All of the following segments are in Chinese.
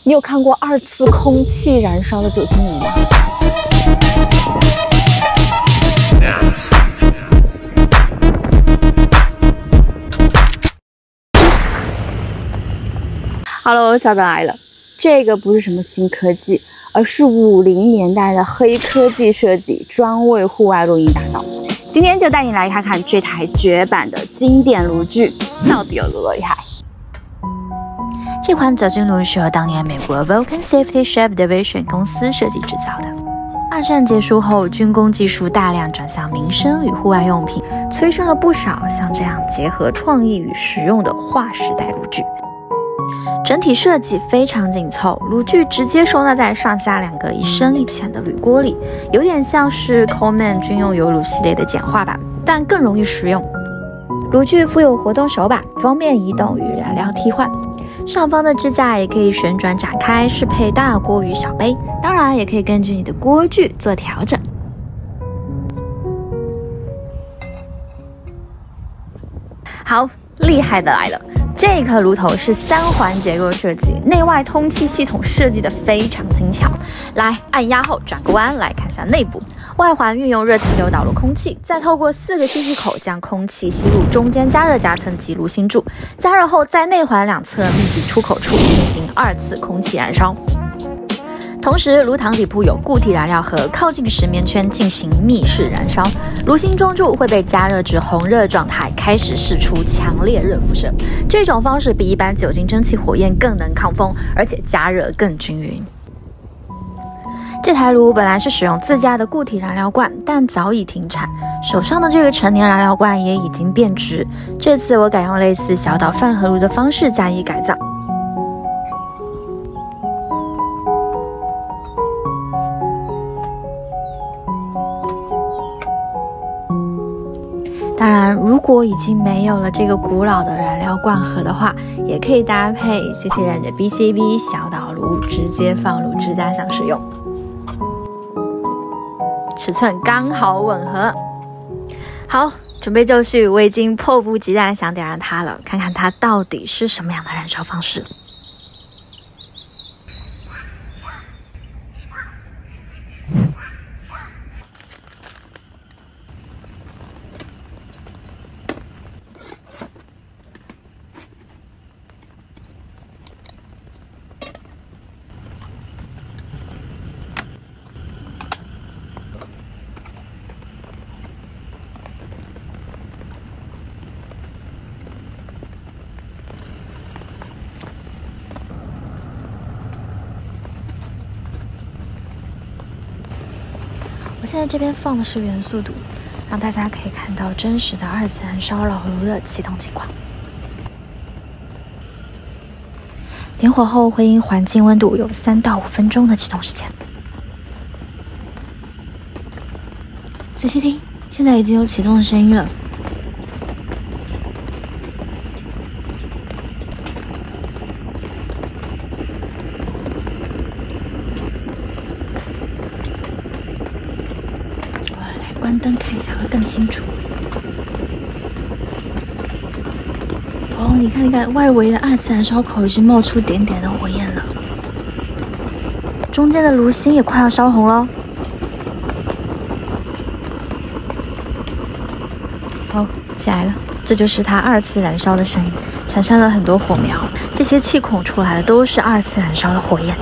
你有看过2次空气燃烧的酒精炉吗？Hello， 小本来了。这个不是什么新科技，而是50年代的黑科技设计，专为户外露营打造。今天就带你来看看这台绝版的经典炉具到底有多厉害。这款酒精炉是由当年美国 Vulcan Safety Ship Division 公司设计制造的。二战结束后，军工技术大量转向民生与户外用品，催生了不少像这样结合创意与实用的划时代炉具。整体设计非常紧凑，炉具直接收纳在上下2个一深一浅的铝锅里，有点像是 Coleman 军用油炉系列的简化版，但更容易实用。炉具附有活动手把，方便移动与燃料替换。上方的支架也可以旋转展开，适配大锅与小杯，当然也可以根据你的锅具做调整。好，厉害的来了！这颗炉头是3环结构设计，内外通气系统设计的非常精巧。来，按压后转个弯来看一下内部。外环运用热气流导入空气，再透过4个吸气口将空气吸入中间加热夹层及炉心柱，加热后在内环2侧密集出口处进行2次空气燃烧。同时，炉膛底部有固体燃料盒，靠近石棉圈进行密室燃烧。炉心中柱会被加热至红热状态，开始释出强烈热辐射。这种方式比一般酒精蒸汽火焰更能抗风，而且加热更均匀。这台炉本来是使用自家的固体燃料罐，但早已停产。手上的这个成年燃料罐也已经变质。这次我改用类似小岛饭盒炉的方式加以改造。当然，如果已经没有了这个古老的燃料罐盒的话，也可以搭配 CC 人的 BCB 小岛炉，直接放入支架上使用，尺寸刚好吻合。好，准备就绪，我已经迫不及待想点燃它了，看看它到底是什么样的燃烧方式。我现在这边放的是元素图，让大家可以看到真实的2次燃烧老炉的启动情况。点火后会因环境温度有3到5分钟的启动时间。仔细听，现在已经有启动的声音了。关灯看一下会更清楚。哦，你看看外围的2次燃烧口已经冒出点点的火焰了，中间的炉心也快要烧红了。哦，起来了，这就是它2次燃烧的声音，产生了很多火苗，这些气孔出来的都是2次燃烧的火焰。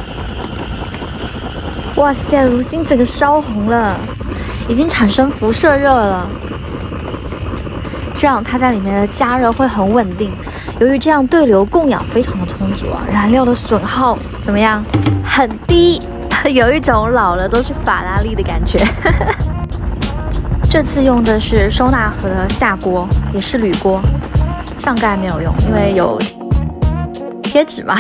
哇塞，炉心整个烧红了。已经产生辐射热了，这样它在里面的加热会很稳定。由于这样对流供氧非常的充足啊，燃料的损耗怎么样？很低，有一种老了都是法拉利的感觉。这次用的是收纳盒的下锅，也是铝锅，上盖没有用，因为有贴纸嘛。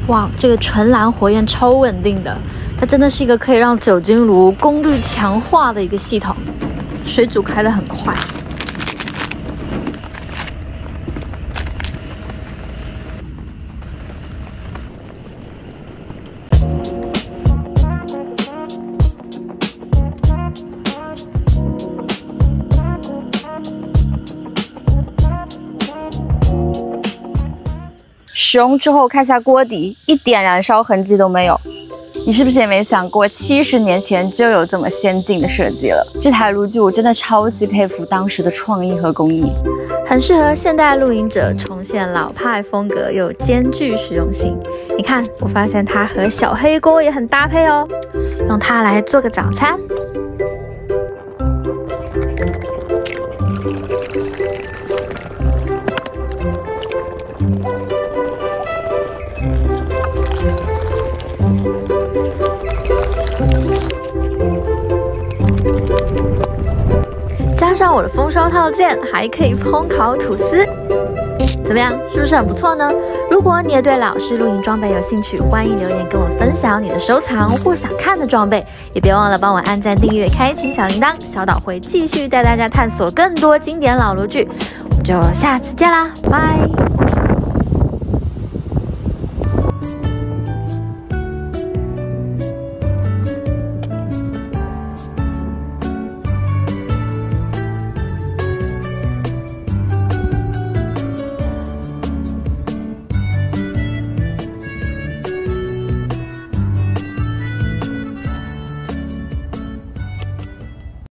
哇，这个纯蓝火焰超稳定的，它真的是一个可以让酒精炉功率强化的一个系统，水煮开得很快。使用之后看下锅底，一点燃烧痕迹都没有。你是不是也没想过70年前就有这么先进的设计了？这台炉具我真的超级佩服当时的创意和工艺，很适合现代露营者重现老派风格，又兼具实用性。你看，我发现它和小黑锅也很搭配哦，用它来做个早餐。加上我的风烧套件，还可以烘烤吐司，怎么样？是不是很不错呢？如果你也对老式露营装备有兴趣，欢迎留言跟我分享你的收藏或想看的装备，也别忘了帮我按赞、订阅、开启小铃铛。小岛会继续带大家探索更多经典老炉具，我们就下次见啦，拜。